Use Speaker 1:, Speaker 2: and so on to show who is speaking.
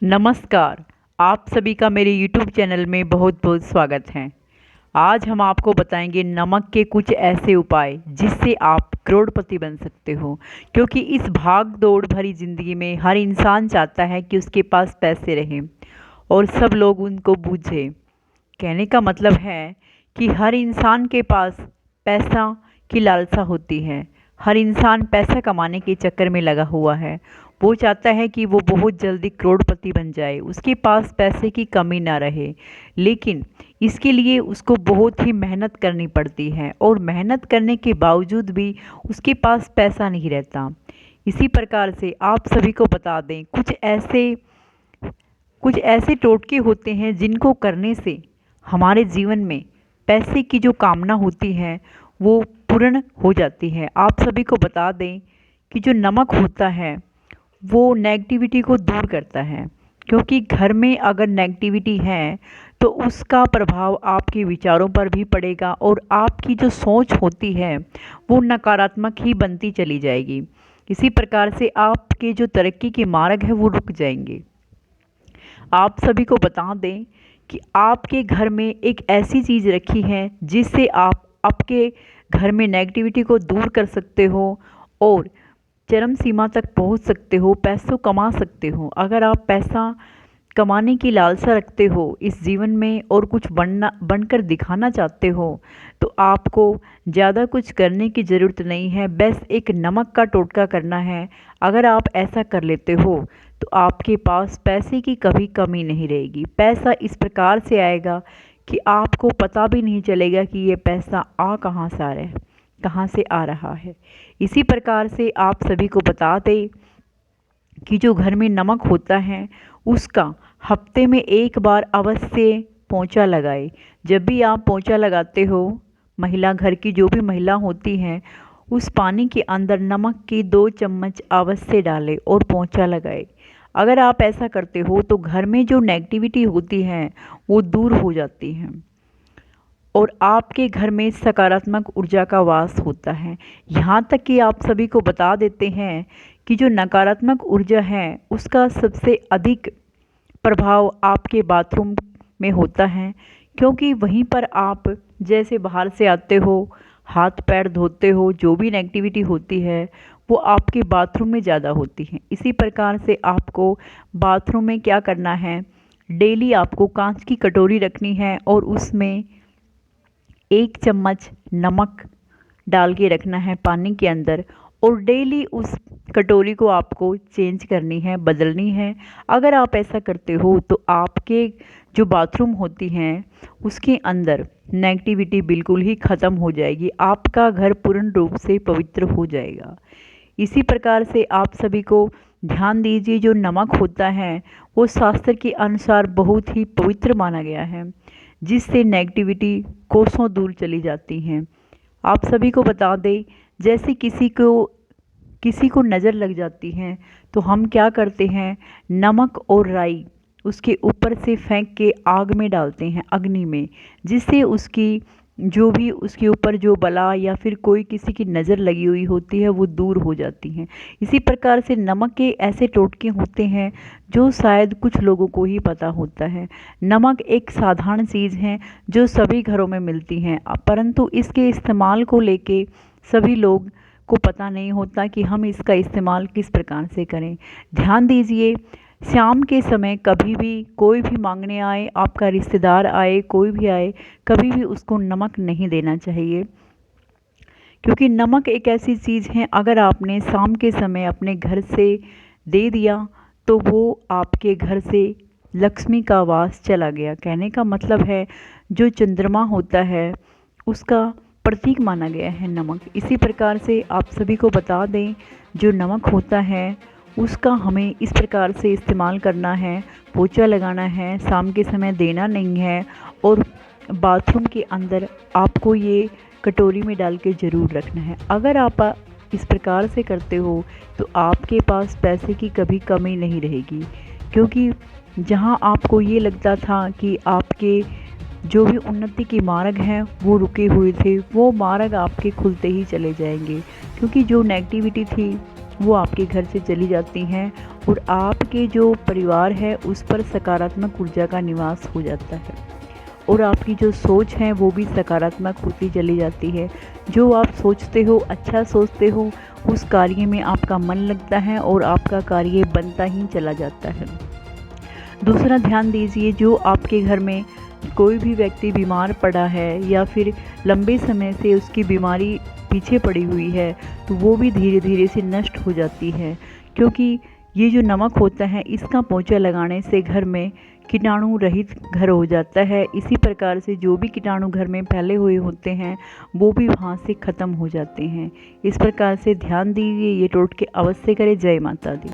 Speaker 1: नमस्कार। आप सभी का मेरे YouTube चैनल में बहुत बहुत स्वागत है। आज हम आपको बताएंगे नमक के कुछ ऐसे उपाय जिससे आप करोड़पति बन सकते हो। क्योंकि इस भाग दौड़ भरी ज़िंदगी में हर इंसान चाहता है कि उसके पास पैसे रहें और सब लोग उनको बूझें। कहने का मतलब है कि हर इंसान के पास पैसा की लालसा होती है। हर इंसान पैसा कमाने के चक्कर में लगा हुआ है। वो चाहता है कि वो बहुत जल्दी करोड़पति बन जाए, उसके पास पैसे की कमी ना रहे। लेकिन इसके लिए उसको बहुत ही मेहनत करनी पड़ती है और मेहनत करने के बावजूद भी उसके पास पैसा नहीं रहता। इसी प्रकार से आप सभी को बता दें, कुछ ऐसे टोटके होते हैं जिनको करने से हमारे जीवन में पैसे की जो कामना होती है वो पूर्ण हो जाती है। आप सभी को बता दें कि जो नमक होता है वो नेगेटिविटी को दूर करता है। क्योंकि घर में अगर नेगेटिविटी है तो उसका प्रभाव आपके विचारों पर भी पड़ेगा और आपकी जो सोच होती है वो नकारात्मक ही बनती चली जाएगी। इसी प्रकार से आपके जो तरक्की के मार्ग है वो रुक जाएंगे। आप सभी को बता दें कि आपके घर में एक ऐसी चीज़ रखी है जिससे आप आपके घर में नेगेटिविटी को दूर कर सकते हो और चरम सीमा तक पहुंच सकते हो, पैसों कमा सकते हो। अगर आप पैसा कमाने की लालसा रखते हो इस जीवन में और कुछ बनकर दिखाना चाहते हो तो आपको ज़्यादा कुछ करने की ज़रूरत नहीं है, बस एक नमक का टोटका करना है। अगर आप ऐसा कर लेते हो तो आपके पास पैसे की कभी कमी नहीं रहेगी। पैसा इस प्रकार से आएगा कि आपको पता भी नहीं चलेगा कि ये पैसा कहाँ से आ रहा है, कहाँ से आ रहा है। इसी प्रकार से आप सभी को बता दें कि जो घर में नमक होता है उसका हफ्ते में एक बार अवश्य पोंछा लगाए। जब भी आप पोंछा लगाते हो, महिला घर की जो भी महिला होती हैं उस पानी के अंदर नमक के 2 चम्मच अवश्य डालें और पोंछा लगाए। अगर आप ऐसा करते हो तो घर में जो नेगेटिविटी होती है वो दूर हो जाती है और आपके घर में सकारात्मक ऊर्जा का वास होता है। यहाँ तक कि आप सभी को बता देते हैं कि जो नकारात्मक ऊर्जा है उसका सबसे अधिक प्रभाव आपके बाथरूम में होता है। क्योंकि वहीं पर आप जैसे बाहर से आते हो, हाथ पैर धोते हो, जो भी नेगेटिविटी होती है वो आपके बाथरूम में ज़्यादा होती है। इसी प्रकार से आपको बाथरूम में क्या करना है, डेली आपको कांच की कटोरी रखनी है और उसमें 1 चम्मच नमक डाल के रखना है पानी के अंदर और डेली उस कटोरी को आपको चेंज करनी है, बदलनी है। अगर आप ऐसा करते हो तो आपके जो बाथरूम होती हैं उसके अंदर नेगेटिविटी बिल्कुल ही ख़त्म हो जाएगी, आपका घर पूर्ण रूप से पवित्र हो जाएगा। इसी प्रकार से आप सभी को ध्यान दीजिए, जो नमक होता है वो शास्त्र के अनुसार बहुत ही पवित्र माना गया है, जिससे नेगेटिविटी कोसों दूर चली जाती हैं। आप सभी को बता दें, जैसे किसी को नज़र लग जाती है तो हम क्या करते हैं, नमक और राई उसके ऊपर से फेंक के आग में डालते हैं, अग्नि में, जिससे उसकी जो भी उसके ऊपर जो बला या फिर कोई किसी की नज़र लगी हुई होती है वो दूर हो जाती है। इसी प्रकार से नमक के ऐसे टोटके होते हैं जो शायद कुछ लोगों को ही पता होता है। नमक एक साधारण चीज़ है जो सभी घरों में मिलती हैं, परंतु इसके इस्तेमाल को लेके सभी लोग को पता नहीं होता कि हम इसका इस्तेमाल किस प्रकार से करें। ध्यान दीजिए, शाम के समय कभी भी कोई भी मांगने आए, आपका रिश्तेदार आए, कोई भी आए, कभी भी उसको नमक नहीं देना चाहिए। क्योंकि नमक एक ऐसी चीज़ है, अगर आपने शाम के समय अपने घर से दे दिया तो वो आपके घर से लक्ष्मी का वास चला गया। कहने का मतलब है जो चंद्रमा होता है उसका प्रतीक माना गया है नमक। इसी प्रकार से आप सभी को बता दें, जो नमक होता है उसका हमें इस प्रकार से इस्तेमाल करना है, पोंछा लगाना है, शाम के समय देना नहीं है और बाथरूम के अंदर आपको ये कटोरी में डाल के ज़रूर रखना है। अगर आप इस प्रकार से करते हो तो आपके पास पैसे की कभी कमी नहीं रहेगी। क्योंकि जहां आपको ये लगता था कि आपके जो भी उन्नति के मार्ग हैं वो रुके हुए थे, वो मार्ग आपके खुलते ही चले जाएंगे। क्योंकि जो नेगेटिविटी थी वो आपके घर से चली जाती हैं और आपके जो परिवार है उस पर सकारात्मक ऊर्जा का निवास हो जाता है और आपकी जो सोच है वो भी सकारात्मक होती चली जाती है। जो आप सोचते हो, अच्छा सोचते हो, उस कार्य में आपका मन लगता है और आपका कार्य बनता ही चला जाता है। दूसरा, ध्यान दीजिए, जो आपके घर में कोई भी व्यक्ति बीमार पड़ा है या फिर लंबे समय से उसकी बीमारी पीछे पड़ी हुई है, तो वो भी धीरे धीरे से नष्ट हो जाती है, क्योंकि ये जो नमक होता है इसका पोंछा लगाने से घर में कीटाणु रहित घर हो जाता है। इसी प्रकार से जो भी कीटाणु घर में फैले हुए होते हैं वो भी वहाँ से ख़त्म हो जाते हैं। इस प्रकार से ध्यान दीजिए, ये टोटके अवश्य करें। जय माता दी।